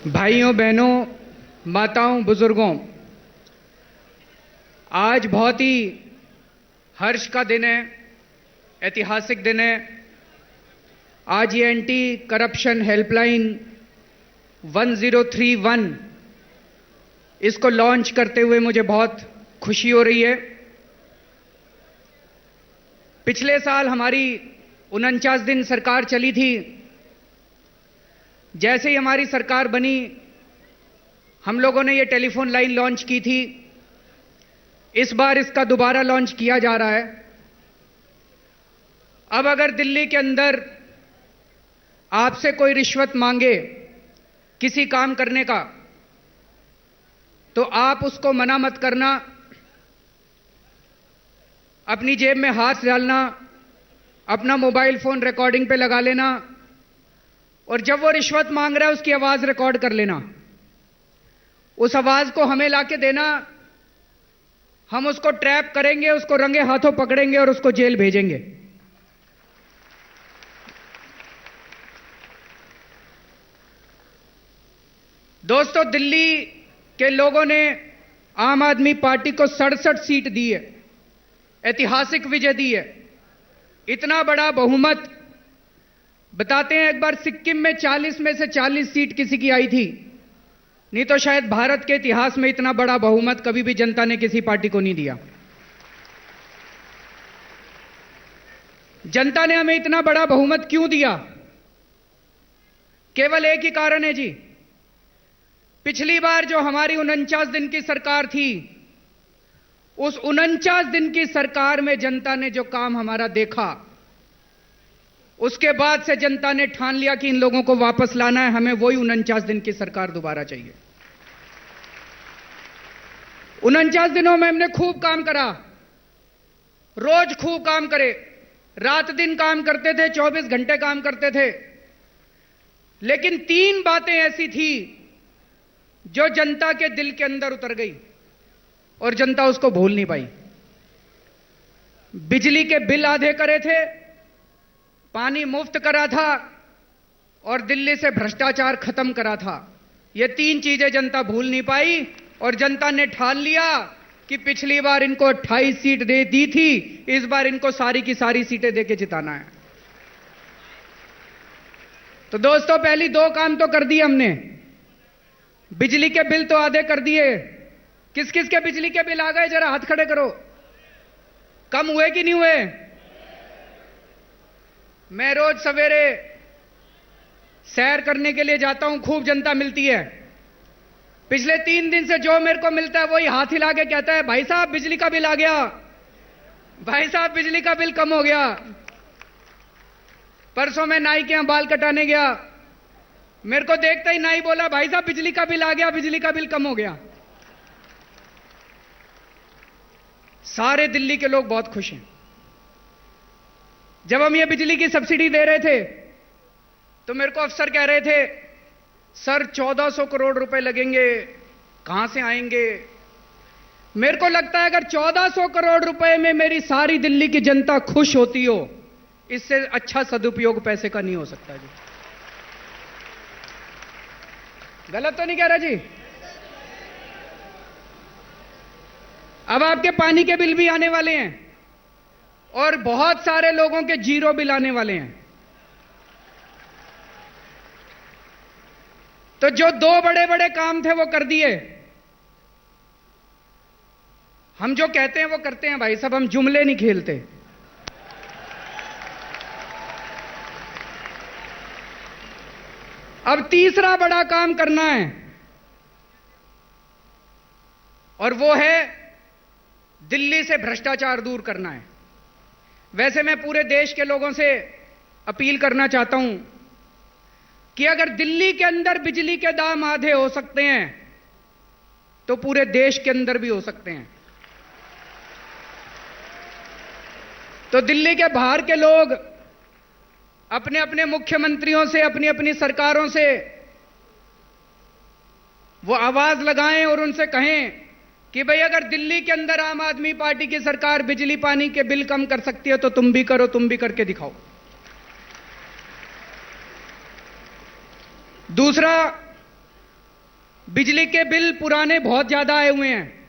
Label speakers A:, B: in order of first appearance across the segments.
A: भाइयों बहनों, माताओं, बुजुर्गों, आज बहुत ही हर्ष का दिन है, ऐतिहासिक दिन है। आज ये एंटी करप्शन हेल्पलाइन 1031 इसको लॉन्च करते हुए मुझे बहुत खुशी हो रही है। पिछले साल हमारी 49 दिन सरकार चली थी। जैसे ही हमारी सरकार बनी, हम लोगों ने ये टेलीफोन लाइन लॉन्च की थी। इस बार इसका दोबारा लॉन्च किया जा रहा है। अब अगर दिल्ली के अंदर आपसे कोई रिश्वत मांगे किसी काम करने का, तो आप उसको मना मत करना, अपनी जेब में हाथ डालना, अपना मोबाइल फोन रिकॉर्डिंग पे लगा लेना और जब वो रिश्वत मांग रहा है उसकी आवाज रिकॉर्ड कर लेना। उस आवाज को हमें लाके देना, हम उसको ट्रैप करेंगे, उसको रंगे हाथों पकड़ेंगे और उसको जेल भेजेंगे। दोस्तों, दिल्ली के लोगों ने आम आदमी पार्टी को 67 सीट दी है, ऐतिहासिक विजय दी है, इतना बड़ा बहुमत। बताते हैं, एक बार सिक्किम में 40 में से 40 सीट किसी की आई थी, नहीं तो शायद भारत के इतिहास में इतना बड़ा बहुमत कभी भी जनता ने किसी पार्टी को नहीं दिया। जनता ने हमें इतना बड़ा बहुमत क्यों दिया? केवल एक ही कारण है जी। पिछली बार जो हमारी 49 दिन की सरकार थी, उस 49 दिन की सरकार में जनता ने जो काम हमारा देखा, उसके बाद से जनता ने ठान लिया कि इन लोगों को वापस लाना है, हमें वही 49 दिन की सरकार दोबारा चाहिए। 49 दिनों में हमने खूब काम करा, रोज खूब काम करे, रात दिन काम करते थे, 24 घंटे काम करते थे। लेकिन 3 बातें ऐसी थी जो जनता के दिल के अंदर उतर गई और जनता उसको भूल नहीं पाई। बिजली के बिल आधे करे थे, पानी मुफ्त करा था और दिल्ली से भ्रष्टाचार खत्म करा था। ये 3 चीजें जनता भूल नहीं पाई और जनता ने ठान लिया कि पिछली बार इनको 28 सीट दे दी थी, इस बार इनको सारी की सारी सीटें देके जिताना है। तो दोस्तों, पहली 2 काम तो कर दिए हमने। बिजली के बिल तो आधे कर दिए। किस किस के बिजली के बिल आ गए, जरा हाथ खड़े करो। कम हुए कि नहीं हुए? मैं रोज सवेरे सैर करने के लिए जाता हूं, खूब जनता मिलती है। पिछले 3 दिन से जो मेरे को मिलता है वही हाथ हिला के कहता है, भाई साहब बिजली का बिल आ गया, भाई साहब बिजली का बिल कम हो गया। परसों मैं नाई के यहां बाल कटाने गया, मेरे को देखता ही नाई बोला, भाई साहब बिजली का बिल आ गया, बिजली का बिल कम हो गया। सारे दिल्ली के लोग बहुत खुश हैं। जब हम ये बिजली की सब्सिडी दे रहे थे तो मेरे को अफसर कह रहे थे, सर 1400 करोड़ रुपए लगेंगे, कहां से आएंगे? मेरे को लगता है अगर 1400 करोड़ रुपए में मेरी सारी दिल्ली की जनता खुश होती हो, इससे अच्छा सदुपयोग पैसे का नहीं हो सकता जी। गलत तो नहीं कह रहा जी? अब आपके पानी के बिल भी आने वाले हैं और बहुत सारे लोगों के जीरो बिल आने वाले हैं। तो जो 2 बड़े बड़े काम थे वो कर दिए। हम जो कहते हैं वो करते हैं भाई साहब, हम जुमले नहीं खेलते। अब तीसरा बड़ा काम करना है और वो है दिल्ली से भ्रष्टाचार दूर करना है। वैसे मैं पूरे देश के लोगों से अपील करना चाहता हूं कि अगर दिल्ली के अंदर बिजली के दाम आधे हो सकते हैं तो पूरे देश के अंदर भी हो सकते हैं। तो दिल्ली के बाहर के लोग अपने अपने मुख्यमंत्रियों से, अपनी अपनी सरकारों से वो आवाज लगाएं और उनसे कहें कि भाई अगर दिल्ली के अंदर आम आदमी पार्टी की सरकार बिजली पानी के बिल कम कर सकती है तो तुम भी करो, तुम भी करके दिखाओ। दूसरा, बिजली के बिल पुराने बहुत ज्यादा आए हुए हैं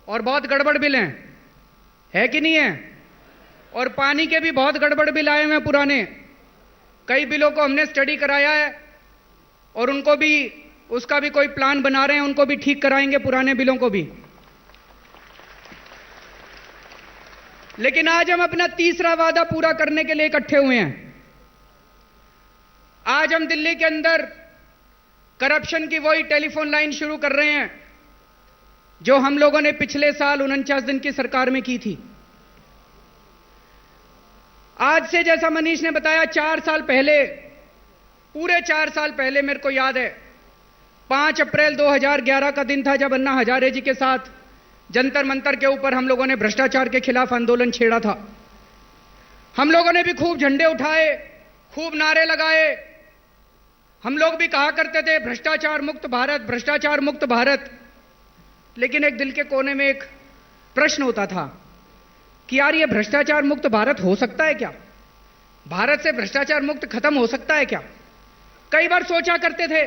A: और बहुत गड़बड़ बिल हैं, है कि नहीं है? और पानी के भी बहुत गड़बड़ बिल आए हुए हैं पुराने। कई बिलों को हमने स्टडी कराया है और उनको भी, उसका भी कोई प्लान बना रहे हैं, उनको भी ठीक कराएंगे, पुराने बिलों को भी। लेकिन आज हम अपना तीसरा वादा पूरा करने के लिए इकट्ठे हुए हैं। आज हम दिल्ली के अंदर करप्शन की वही टेलीफोन लाइन शुरू कर रहे हैं जो हम लोगों ने पिछले साल 49 दिन की सरकार में की थी। आज से, जैसा मनीष ने बताया, 4 साल पहले, पूरे 4 साल पहले, मेरे को याद है 5 अप्रैल 2011 का दिन था जब अन्ना हजारे जी के साथ जंतर मंतर के ऊपर हम लोगों ने भ्रष्टाचार के खिलाफ आंदोलन छेड़ा था। हम लोगों ने भी खूब झंडे उठाए, खूब नारे लगाए। हम लोग भी कहा करते थे भ्रष्टाचार मुक्त भारत, भ्रष्टाचार मुक्त भारत। लेकिन एक दिल के कोने में एक प्रश्न होता था कि यार, ये भ्रष्टाचार मुक्त भारत हो सकता है क्या? भारत से भ्रष्टाचार मुक्त खत्म हो सकता है क्या? कई बार सोचा करते थे।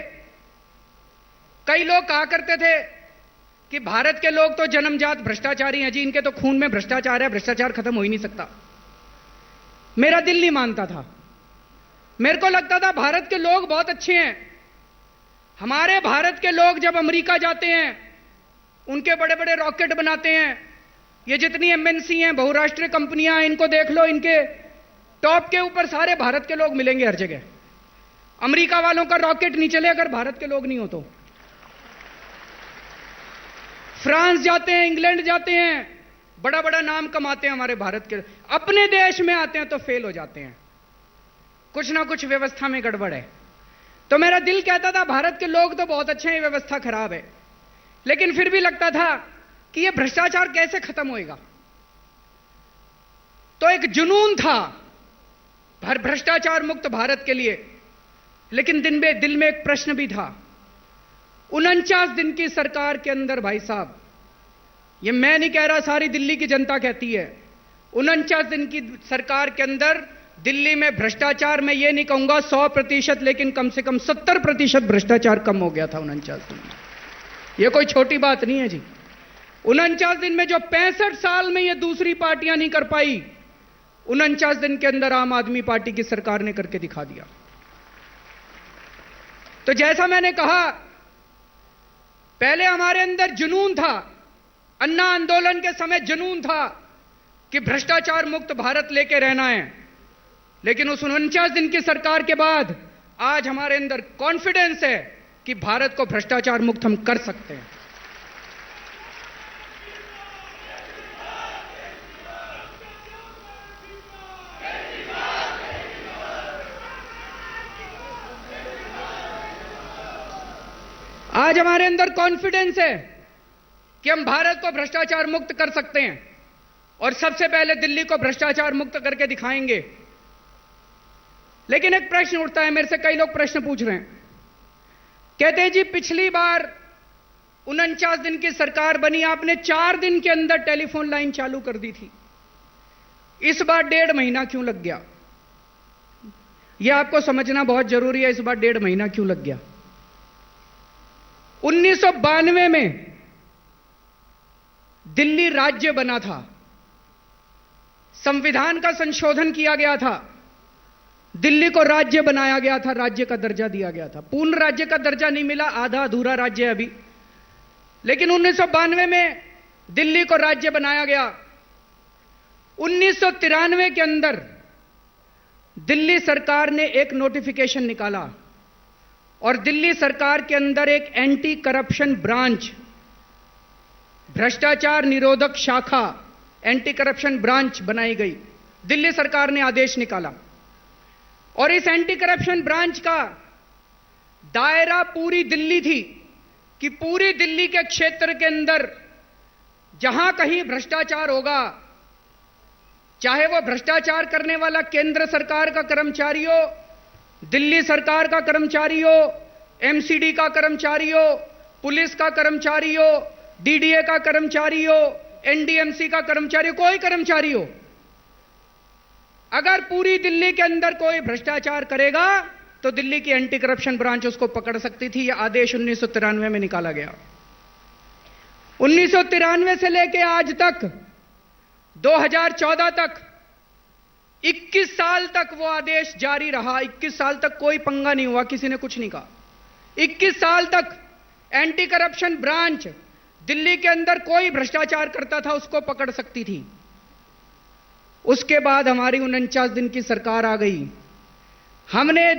A: कई लोग कहा करते थे कि भारत के लोग तो जन्मजात भ्रष्टाचारी हैं जी, इनके तो खून में भ्रष्टाचार है, भ्रष्टाचार खत्म हो ही नहीं सकता। मेरा दिल नहीं मानता था। मेरे को लगता था भारत के लोग बहुत अच्छे हैं। हमारे भारत के लोग जब अमेरिका जाते हैं, उनके बड़े बड़े रॉकेट बनाते हैं। ये जितनी एमएनसी हैं, बहुराष्ट्रीय कंपनियां हैं, इनको देख लो, इनके टॉप के ऊपर सारे भारत के लोग मिलेंगे हर जगह। अमेरिका वालों का रॉकेट नहीं चले अगर भारत के लोग नहीं हो तो। फ्रांस जाते हैं, इंग्लैंड जाते हैं, बड़ा बड़ा नाम कमाते हैं हमारे भारत के। अपने देश में आते हैं तो फेल हो जाते हैं, कुछ ना कुछ व्यवस्था में गड़बड़ है। तो मेरा दिल कहता था भारत के लोग तो बहुत अच्छे हैं, व्यवस्था खराब है। लेकिन फिर भी लगता था कि यह भ्रष्टाचार कैसे खत्म होएगा। तो एक जुनून था भ्रष्टाचार मुक्त भारत के लिए। लेकिन दिल में एक प्रश्न भी था। 49 दिन की सरकार के अंदर, भाई साहब, ये मैं नहीं कह रहा, सारी दिल्ली की जनता कहती है, 49 दिन की सरकार के अंदर दिल्ली में भ्रष्टाचार, मैं ये नहीं कहूंगा 100%, लेकिन कम से कम 70% भ्रष्टाचार कम हो गया था 49 दिन में। ये कोई छोटी बात नहीं है जी। 49 दिन में जो 65 साल में ये दूसरी पार्टियां नहीं कर पाई, 49 दिन के अंदर आम आदमी पार्टी की सरकार ने करके दिखा दिया। तो जैसा मैंने कहा, पहले हमारे अंदर जुनून था, अन्ना आंदोलन के समय जुनून था कि भ्रष्टाचार मुक्त भारत लेके रहना है। लेकिन उस 49 दिन की सरकार के बाद आज हमारे अंदर कॉन्फिडेंस है कि भारत को भ्रष्टाचार मुक्त हम कर सकते हैं। आज हमारे अंदर कॉन्फिडेंस है कि हम भारत को भ्रष्टाचार मुक्त कर सकते हैं और सबसे पहले दिल्ली को भ्रष्टाचार मुक्त करके दिखाएंगे। लेकिन एक प्रश्न उठता है, मेरे से कई लोग प्रश्न पूछ रहे हैं, कहते हैं जी पिछली बार 49 दिन की सरकार बनी, आपने 4 दिन के अंदर टेलीफोन लाइन चालू कर दी थी, इस बार 1.5 महीना क्यों लग गया? यह आपको समझना बहुत जरूरी है, इस बार 1.5 महीना क्यों लग गया। 1992 में दिल्ली राज्य बना था, संविधान का संशोधन किया गया था, दिल्ली को राज्य बनाया गया था, राज्य का दर्जा दिया गया था। पूर्ण राज्य का दर्जा नहीं मिला, आधा अधूरा राज्य है अभी, लेकिन 1992 में दिल्ली को राज्य बनाया गया। 1993 के अंदर दिल्ली सरकार ने एक नोटिफिकेशन निकाला और दिल्ली सरकार के अंदर एक एंटी करप्शन ब्रांच, भ्रष्टाचार निरोधक शाखा, एंटी करप्शन ब्रांच बनाई गई। दिल्ली सरकार ने आदेश निकाला और इस एंटी करप्शन ब्रांच का दायरा पूरी दिल्ली थी कि पूरी दिल्ली के क्षेत्र के अंदर जहां कहीं भ्रष्टाचार होगा, चाहे वो भ्रष्टाचार करने वाला केंद्र सरकार का कर्मचारी हो, दिल्ली सरकार का कर्मचारी हो, एमसीडी का कर्मचारी हो, पुलिस का कर्मचारी हो, डीडीए का कर्मचारी हो, एनडीएमसी का कर्मचारी, कोई कर्मचारी हो, अगर पूरी दिल्ली के अंदर कोई भ्रष्टाचार करेगा तो दिल्ली की एंटी करप्शन ब्रांच उसको पकड़ सकती थी। यह आदेश 1993 में निकाला गया। 1993 से लेकर आज तक 2014 तक 21 साल तक वो आदेश जारी रहा। 21 साल तक कोई पंगा नहीं हुआ, किसी ने कुछ नहीं कहा। 21 साल तक एंटी करप्शन ब्रांच दिल्ली के अंदर कोई भ्रष्टाचार करता था उसको पकड़ सकती थी। उसके बाद हमारी 49 दिन की सरकार आ गई। हमने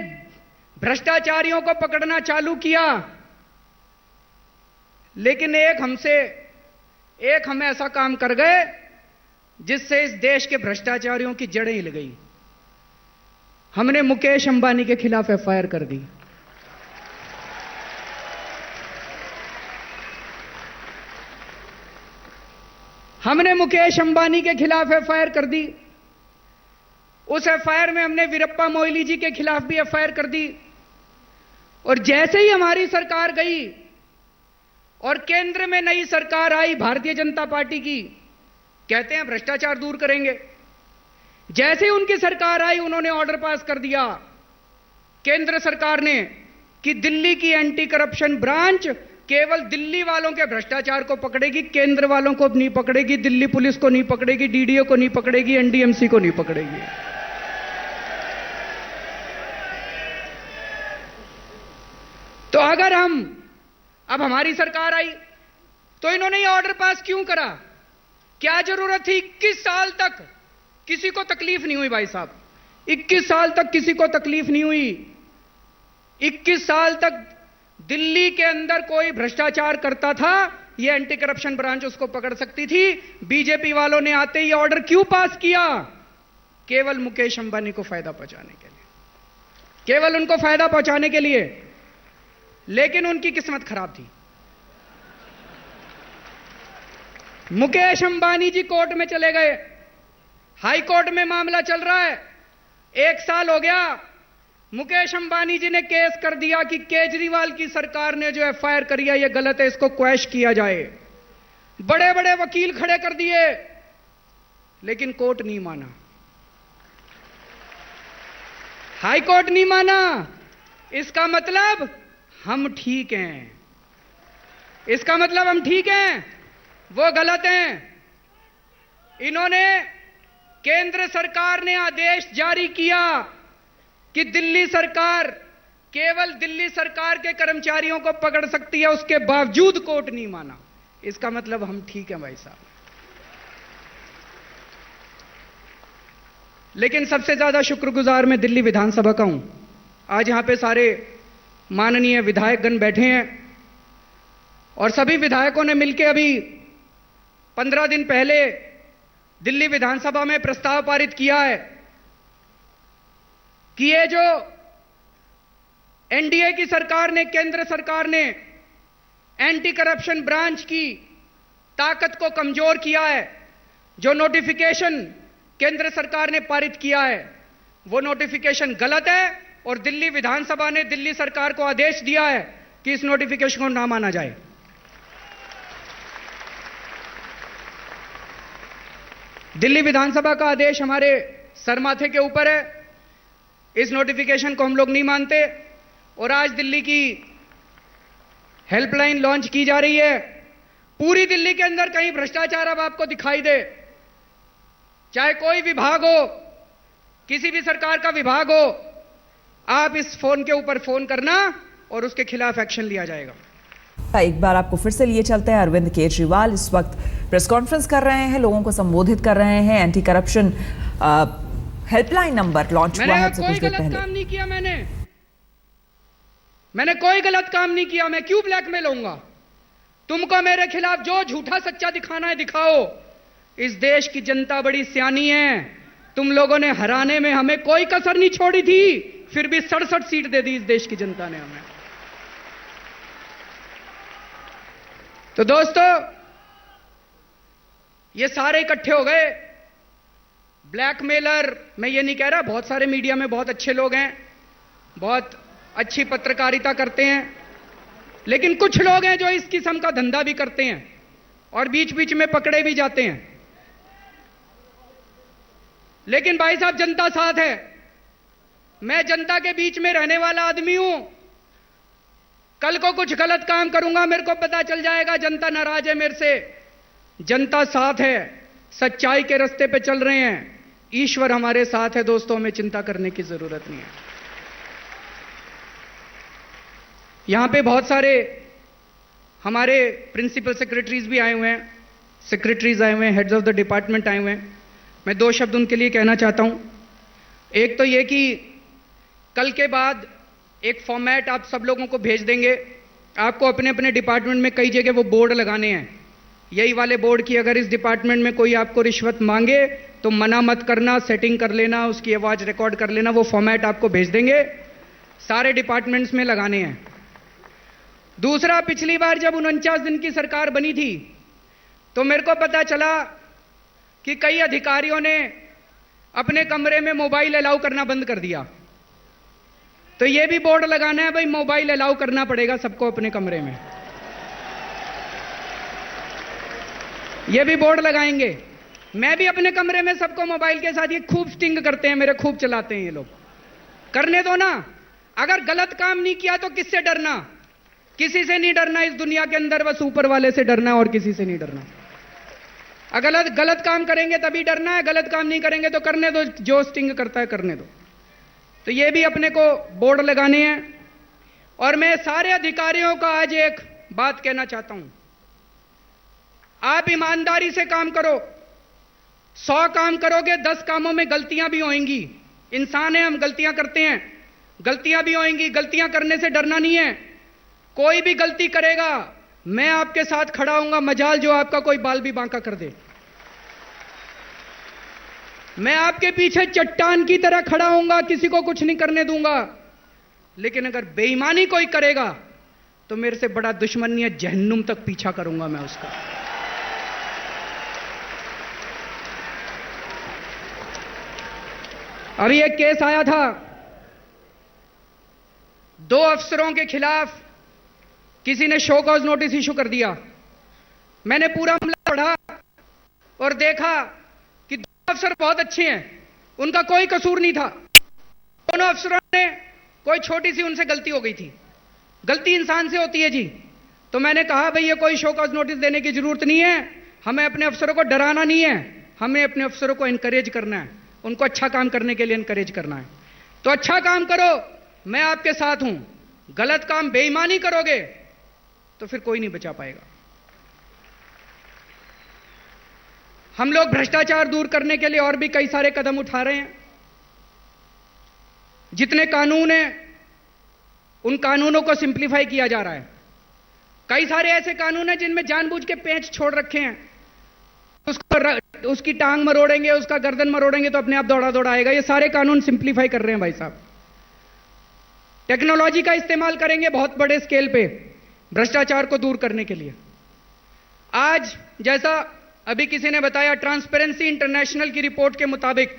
A: भ्रष्टाचारियों को पकड़ना चालू किया, लेकिन एक हम ऐसा काम कर गए जिससे इस देश के भ्रष्टाचारियों की जड़ें हिल गई। हमने मुकेश अंबानी के खिलाफ एफआईआर कर दी। हमने मुकेश अंबानी के खिलाफ एफआईआर कर दी। उस एफआईआर में हमने वीरप्पा मोइली जी के खिलाफ भी एफआईआर कर दी। और जैसे ही हमारी सरकार गई और केंद्र में नई सरकार आई भारतीय जनता पार्टी की, कहते हैं भ्रष्टाचार दूर करेंगे। जैसे ही उनकी सरकार आई उन्होंने ऑर्डर पास कर दिया केंद्र सरकार ने कि दिल्ली की एंटी करप्शन ब्रांच केवल दिल्ली वालों के भ्रष्टाचार को पकड़ेगी, केंद्र वालों को नहीं पकड़ेगी, दिल्ली पुलिस को नहीं पकड़ेगी, डीडीओ को नहीं पकड़ेगी, एनडीएमसी को नहीं पकड़ेगी। तो अगर अब हमारी सरकार आई तो इन्होंने ये ऑर्डर पास क्यों करा? क्या जरूरत थी? 21 साल तक किसी को तकलीफ नहीं हुई भाई साहब। 21 साल तक किसी को तकलीफ नहीं हुई। 21 साल तक दिल्ली के अंदर कोई भ्रष्टाचार करता था, ये एंटी करप्शन ब्रांच उसको पकड़ सकती थी। बीजेपी वालों ने आते ही ऑर्डर क्यों पास किया? केवल मुकेश अंबानी को फायदा पहुंचाने के लिए, केवल उनको फायदा पहुंचाने के लिए। लेकिन उनकी किस्मत खराब थी। मुकेश अंबानी जी कोर्ट में चले गए, हाई कोर्ट में मामला चल रहा है। 1 साल हो गया, मुकेश अंबानी जी ने केस कर दिया कि केजरीवाल की सरकार ने जो एफआईआर करी है यह गलत है, इसको क्वैश किया जाए। बड़े बड़े वकील खड़े कर दिए, लेकिन कोर्ट नहीं माना, हाई कोर्ट नहीं माना। इसका मतलब हम ठीक हैं, इसका मतलब हम ठीक हैं, वो गलत हैं। इन्होंने, केंद्र सरकार ने आदेश जारी किया कि दिल्ली सरकार केवल दिल्ली सरकार के कर्मचारियों को पकड़ सकती है, उसके बावजूद कोर्ट नहीं माना। इसका मतलब हम ठीक हैं भाई साहब। लेकिन सबसे ज्यादा शुक्रगुजार मैं दिल्ली विधानसभा का हूं। आज यहां पे सारे माननीय विधायकगण बैठे हैं और सभी विधायकों ने मिलकर अभी 15 दिन पहले दिल्ली विधानसभा में प्रस्ताव पारित किया है कि ये जो एनडीए की सरकार ने, केंद्र सरकार ने एंटी करप्शन ब्रांच की ताकत को कमजोर किया है, जो नोटिफिकेशन केंद्र सरकार ने पारित किया है वो नोटिफिकेशन गलत है। और दिल्ली विधानसभा ने दिल्ली सरकार को आदेश दिया है कि इस नोटिफिकेशन को ना माना जाए। दिल्ली विधानसभा का आदेश हमारे सरमाथे के ऊपर है। इस नोटिफिकेशन को हम लोग नहीं मानते और आज दिल्ली की हेल्पलाइन लॉन्च की जा रही है। पूरी दिल्ली के अंदर कहीं भ्रष्टाचार अब आपको दिखाई दे, चाहे कोई विभाग हो, किसी भी सरकार का विभाग हो, आप इस फोन के ऊपर फोन करना और उसके खिलाफ एक्शन लिया जाएगा।
B: एक बार आपको फिर से लिए चलते हैं। अरविंद केजरीवाल इस वक्त प्रेस कॉन्फ्रेंस कर रहे हैं, लोगों को संबोधित कर रहे हैं। Anti corruption helpline number launch हुआ है।
A: कोई गलत काम नहीं किया, मैंने कोई गलत काम नहीं किया। मैं क्यों ब्लैकमेल होऊंगा? तुमको मेरे खिलाफ जो झूठा सच्चा दिखाना है दिखाओ। इस देश की जनता बड़ी सियानी है, तुम लोगों ने हराने में हमें कोई कसर नहीं छोड़ी थी, फिर भी 67 सीट दे दी इस देश की जनता ने हमें। तो दोस्तों, ये सारे इकट्ठे हो गए ब्लैकमेलर। मैं ये नहीं कह रहा, बहुत सारे मीडिया में बहुत अच्छे लोग हैं, बहुत अच्छी पत्रकारिता करते हैं, लेकिन कुछ लोग हैं जो इस किस्म का धंधा भी करते हैं और बीच बीच में पकड़े भी जाते हैं। लेकिन भाई साहब, जनता साथ है, मैं जनता के बीच में रहने वाला आदमी हूं। कल को कुछ गलत काम करूंगा, मेरे को पता चल जाएगा जनता नाराज है मेरे से, जनता साथ है, सच्चाई के रास्ते पे चल रहे हैं, ईश्वर हमारे साथ है। दोस्तों, हमें चिंता करने की जरूरत नहीं है। यहां पे बहुत सारे हमारे प्रिंसिपल सेक्रेटरीज भी आए हुए हैं, सेक्रेटरीज आए हुए हैं, हेड्स ऑफ द डिपार्टमेंट आए हुए हैं। मैं दो शब्द उनके लिए कहना चाहता हूं। एक तो ये कि कल के बाद एक फॉर्मेट आप सब लोगों को भेज देंगे। आपको अपने अपने डिपार्टमेंट में कई जगह वो बोर्ड लगाने हैं, यही वाले बोर्ड की अगर इस डिपार्टमेंट में कोई आपको रिश्वत मांगे तो मना मत करना, सेटिंग कर लेना, उसकी आवाज रिकॉर्ड कर लेना। वो फॉर्मेट आपको भेज देंगे, सारे डिपार्टमेंट्स में लगाने हैं। दूसरा, पिछली बार जब 49 दिन की सरकार बनी थी तो मेरे को पता चला कि कई अधिकारियों ने अपने कमरे में मोबाइल अलाउ करना बंद कर दिया। तो यह भी बोर्ड लगाना है, भाई मोबाइल अलाउ करना पड़ेगा सबको अपने कमरे में, यह भी बोर्ड लगाएंगे। मैं भी अपने कमरे में सबको मोबाइल के साथ, ये खूब स्टिंग करते हैं मेरे, खूब चलाते हैं ये लोग, करने दो ना। अगर गलत काम नहीं किया तो किससे डरना? किसी से नहीं डरना इस दुनिया के अंदर, बस ऊपर वाले से डरना और किसी से नहीं डरना। अगर गलत काम करेंगे तभी डरना है, गलत काम नहीं करेंगे तो करने दो, जो स्टिंग करता है करने दो। तो ये भी अपने को बोर्ड लगाने हैं। और मैं सारे अधिकारियों का आज एक बात कहना चाहता हूं, आप ईमानदारी से काम करो। 100 काम करोगे, 10 कामों में गलतियां भी होंगी, इंसान है हम, गलतियां करते हैं, गलतियां भी होंगी। गलतियां करने से डरना नहीं है। कोई भी गलती करेगा मैं आपके साथ खड़ा हूंगा, मजाल जो आपका कोई बाल भी बांका कर दे, मैं आपके पीछे चट्टान की तरह खड़ा हूंगा, किसी को कुछ नहीं करने दूंगा। लेकिन अगर बेईमानी कोई करेगा तो मेरे से बड़ा दुश्मन नहीं है, जहन्नुम तक पीछा करूंगा मैं उसका। अभी एक केस आया था, 2 अफसरों के खिलाफ किसी ने शो कॉज नोटिस इशू कर दिया। मैंने पूरा मामला पढ़ा और देखा कि 2 अफसर बहुत अच्छे हैं, उनका कोई कसूर नहीं था। दोनों अफसरों ने कोई छोटी सी उनसे गलती हो गई थी, गलती इंसान से होती है जी। तो मैंने कहा भाई ये कोई शो कॉज नोटिस देने की जरूरत नहीं है, हमें अपने अफसरों को डराना नहीं है, हमें अपने अफसरों को इनकरेज करना है, उनको अच्छा काम करने के लिए इनकरेज करना है। तो अच्छा काम करो, मैं आपके साथ हूं। गलत काम, बेईमानी करोगे तो फिर कोई नहीं बचा पाएगा। हम लोग भ्रष्टाचार दूर करने के लिए और भी कई सारे कदम उठा रहे हैं। जितने कानून हैं उन कानूनों को सिंप्लीफाई किया जा रहा है। कई सारे ऐसे कानून हैं जिनमें जानबूझ के पेंच छोड़ रखे हैं, उसकी टांग मरोड़ेंगे, उसका गर्दन मरोड़ेंगे तो अपने आप दौड़ा दौड़ा आएगा। ये सारे कानून सिंप्लीफाई कर रहे हैं भाई साहब। टेक्नोलॉजी का इस्तेमाल करेंगे बहुत बड़े स्केल पे भ्रष्टाचार को दूर करने के लिए। आज जैसा अभी किसी ने बताया, ट्रांसपेरेंसी इंटरनेशनल की रिपोर्ट के मुताबिक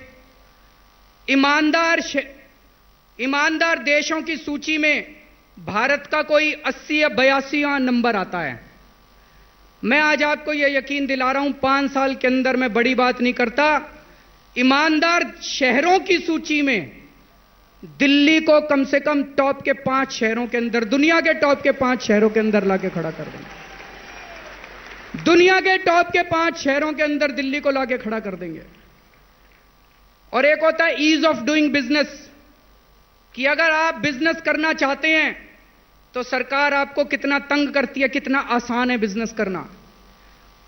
A: ईमानदार देशों की सूची में भारत का कोई 80 या 82वां नंबर आता है। मैं आज आपको यह यकीन दिला रहा हूं, 5 साल के अंदर, मैं बड़ी बात नहीं करता, ईमानदार शहरों की सूची में दिल्ली को कम से कम टॉप के 5 शहरों के अंदर, दुनिया के टॉप के 5 शहरों के अंदर लाके खड़ा कर देंगे। दुनिया के टॉप के 5 शहरों के अंदर दिल्ली को लाके खड़ा कर देंगे। और एक होता है ईज ऑफ डूइंग बिजनेस, कि अगर आप बिजनेस करना चाहते हैं तो सरकार आपको कितना तंग करती है, कितना आसान है बिजनेस करना।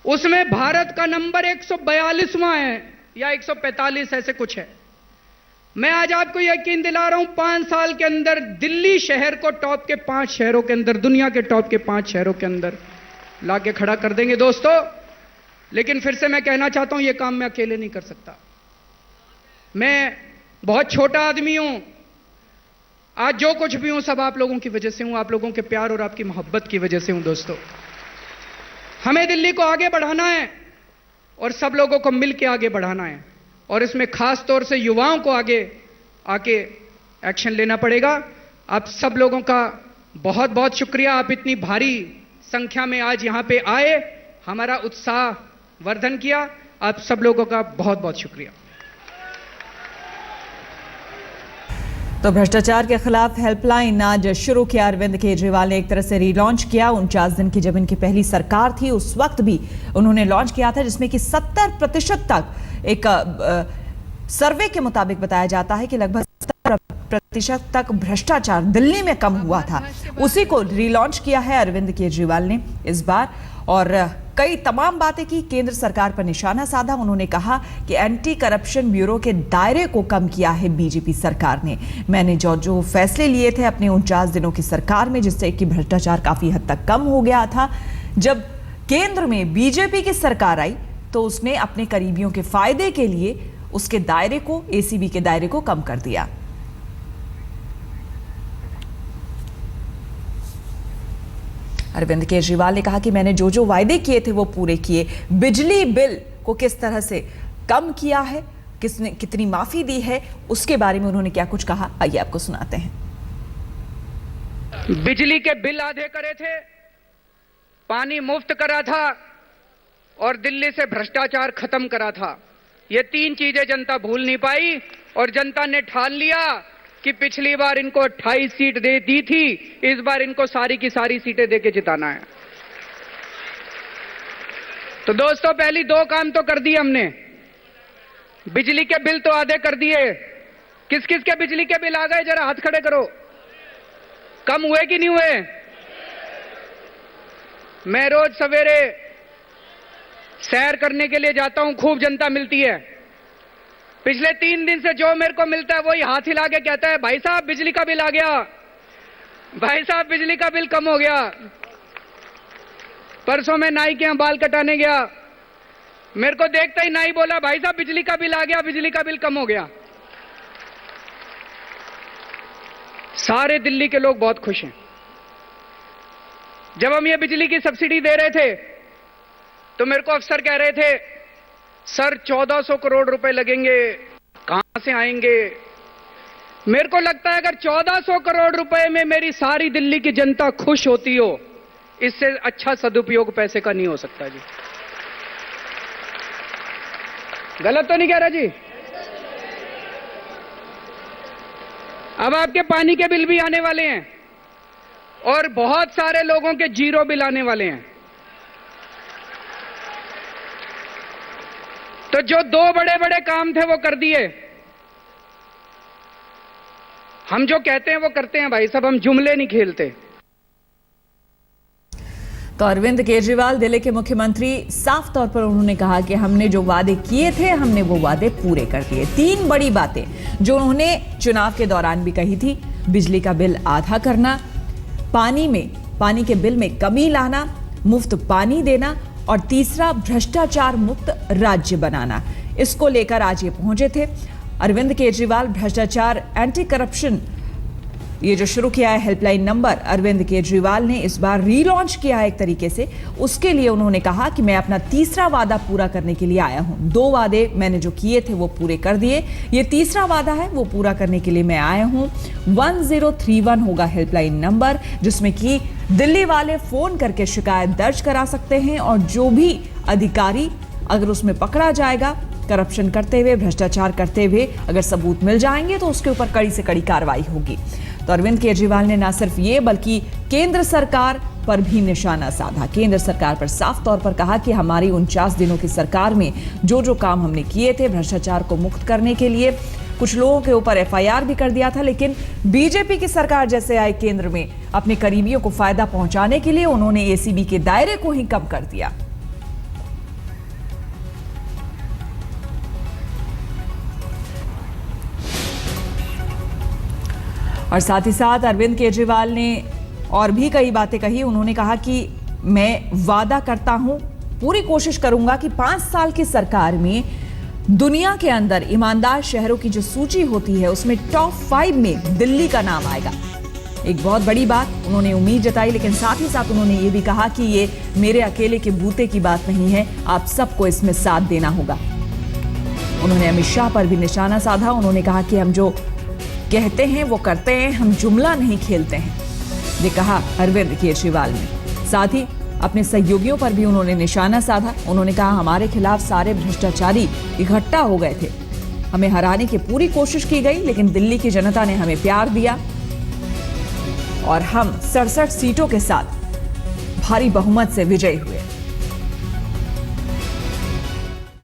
A: उसमें भारत का नंबर 142वां है या 145 ऐसे कुछ है। मैं आज आपको यकीन दिला रहा हूं, 5 साल के अंदर दिल्ली शहर को टॉप के 5 शहरों के अंदर, दुनिया के टॉप के 5 शहरों के अंदर लाके खड़ा कर देंगे दोस्तों। लेकिन फिर से मैं कहना चाहता हूं, यह काम मैं अकेले नहीं कर सकता। मैं बहुत छोटा आदमी हूं, आज जो कुछ भी हूं सब आप लोगों की वजह से हूं, आप लोगों के प्यार और आपकी मोहब्बत की वजह से हूं दोस्तों। हमें दिल्ली को आगे बढ़ाना है और सब लोगों को मिलकर आगे बढ़ाना है, और इसमें खास तौर से युवाओं को आगे आके एक्शन लेना पड़ेगा। आप सब लोगों का बहुत बहुत शुक्रिया, आप इतनी भारी संख्या में आज यहां पे आए, हमारा उत्साह वर्धन किया। आप सब लोगों का बहुत बहुत शुक्रिया।
B: तो भ्रष्टाचार के खिलाफ हेल्पलाइन आज शुरू किया अरविंद केजरीवाल ने, एक तरह से रीलॉन्च किया। 49 दिन की जब इनकी पहली सरकार थी उस वक्त भी उन्होंने लॉन्च किया था, जिसमें कि 70% तक एक सर्वे के मुताबिक बताया जाता है कि लगभग 70% तक भ्रष्टाचार दिल्ली में कम हुआ था। उसी को रीलॉन्च किया है अरविंद केजरीवाल ने इस बार, और कई तमाम बातें की, केंद्र सरकार पर निशाना साधा। उन्होंने कहा कि एंटी करप्शन ब्यूरो के दायरे को कम किया है बीजेपी सरकार ने। मैंने जो फैसले लिए थे अपने 49 दिनों की सरकार में, जिससे कि भ्रष्टाचार काफी हद तक कम हो गया था। जब केंद्र में बीजेपी की सरकार आई तो उसने अपने करीबियों के फायदे के लिए उसके दायरे को, एसीबी के दायरे को कम कर दिया। अरविंद केजरीवाल ने कहा कि मैंने जो वायदे किए थे वो पूरे किए। बिजली बिल को किस तरह से कम किया है, किसने कितनी माफी दी है, उसके बारे में उन्होंने क्या कुछ कहा, आइए आपको सुनाते हैं।
A: बिजली के बिल आधे करे थे, पानी मुफ्त करा था और दिल्ली से भ्रष्टाचार खत्म करा था। ये 3 चीजें जनता भूल नहीं पाई और जनता ने ठान लिया कि पिछली बार इनको 28 सीट दी थी, इस बार इनको सारी की सारी सीटें देके जिताना है। तो दोस्तों, पहली 2 काम तो कर दिए हमने। बिजली के बिल तो आधे कर दिए। किस किस के बिजली के बिल आ गए, जरा हाथ खड़े करो। कम हुए कि नहीं हुए? मैं रोज सवेरे सैर करने के लिए जाता हूं, खूब जनता मिलती है। पिछले 3 दिन से जो मेरे को मिलता है वही हाथ हिला के कहता है, भाई साहब बिजली का बिल आ गया, भाई साहब बिजली का बिल कम हो गया। परसों मैं नाई के यहां बाल कटाने गया, मेरे को देखता ही नाई बोला, भाई साहब बिजली का बिल आ गया, बिजली का बिल कम हो गया। सारे दिल्ली के लोग बहुत खुश हैं। जब हम ये बिजली की सब्सिडी दे रहे थे तो मेरे को अफसर कह रहे थे, सर 1400 करोड़ रुपए लगेंगे, कहां से आएंगे? मेरे को लगता है अगर 1400 करोड़ रुपए में मेरी सारी दिल्ली की जनता खुश होती हो, इससे अच्छा सदुपयोग पैसे का नहीं हो सकता जी। गलत तो नहीं कह रहा जी? अब आपके पानी के बिल भी आने वाले हैं और बहुत सारे लोगों के जीरो बिल आने वाले हैं। तो जो 2 बड़े बड़े काम थे वो कर दिए। हम जो कहते हैं वो करते हैं भाई साहब, हम जुमले नहीं खेलते।
B: तो अरविंद केजरीवाल दिल्ली के मुख्यमंत्री, साफ तौर पर उन्होंने कहा कि हमने जो वादे किए थे हमने वो वादे पूरे कर दिए। 3 बड़ी बातें जो उन्होंने चुनाव के दौरान भी कही थी, बिजली का बिल आधा करना, पानी के बिल में कमी लाना, मुफ्त पानी देना, और तीसरा भ्रष्टाचार मुक्त राज्य बनाना। इसको लेकर आज ये पहुंचे थे अरविंद केजरीवाल। भ्रष्टाचार एंटी करप्शन ये जो शुरू किया है हेल्पलाइन नंबर, अरविंद केजरीवाल ने इस बार रीलॉन्च किया है एक तरीके से। उसके लिए उन्होंने कहा कि मैं अपना तीसरा वादा पूरा करने के लिए आया हूं। 2 वादे मैंने जो किए थे वो पूरे कर दिए, ये तीसरा वादा है वो पूरा करने के लिए मैं आया हूं। 1031 होगा हेल्पलाइन नंबर, जिसमें कि दिल्ली वाले फोन करके शिकायत दर्ज करा सकते हैं और जो भी अधिकारी अगर उसमें पकड़ा जाएगा करप्शन करते हुए, भ्रष्टाचार करते हुए, अगर सबूत मिल जाएंगे तो उसके ऊपर कड़ी से कड़ी कार्रवाई होगी। तो अरविंद केजरीवाल ने ना सिर्फ ये बल्कि केंद्र सरकार पर भी निशाना साधा। केंद्र सरकार पर साफ तौर पर कहा कि हमारी 49 दिनों की सरकार में जो काम हमने किए थे भ्रष्टाचार को मुक्त करने के लिए, कुछ लोगों के ऊपर एफआईआर भी कर दिया था, लेकिन बीजेपी की सरकार जैसे आई केंद्र में, अपने करीबियों को फायदा पहुंचाने के लिए उन्होंने एसीबी के दायरे को ही कम कर दिया। और साथ ही साथ अरविंद केजरीवाल ने और भी कई बातें कही। उन्होंने कहा कि मैं वादा करता हूं, पूरी कोशिश करूंगा कि 5 साल की सरकार में दुनिया के अंदर ईमानदार शहरों की जो सूची होती है उसमें टॉप 5 में दिल्ली का नाम आएगा। एक बहुत बड़ी बात उन्होंने उम्मीद जताई, लेकिन साथ ही साथ उन्होंने ये भी कहा कि ये मेरे अकेले के बूते की बात नहीं है, आप सबको इसमें साथ देना होगा। उन्होंने अमित शाह पर भी निशाना साधा। उन्होंने कहा कि हम जो कहते हैं वो करते हैं, हम जुमला नहीं खेलते हैं, ये कहा अरविंद केजरीवाल ने। साथ ही अपने सहयोगियों पर भी उन्होंने निशाना साधा। उन्होंने कहा हमारे खिलाफ सारे भ्रष्टाचारी इकट्ठा हो गए थे, हमें हराने की पूरी कोशिश की गई, लेकिन दिल्ली की जनता ने हमें प्यार दिया और हम 67 सीटों के साथ भारी बहुमत से विजयी हुए।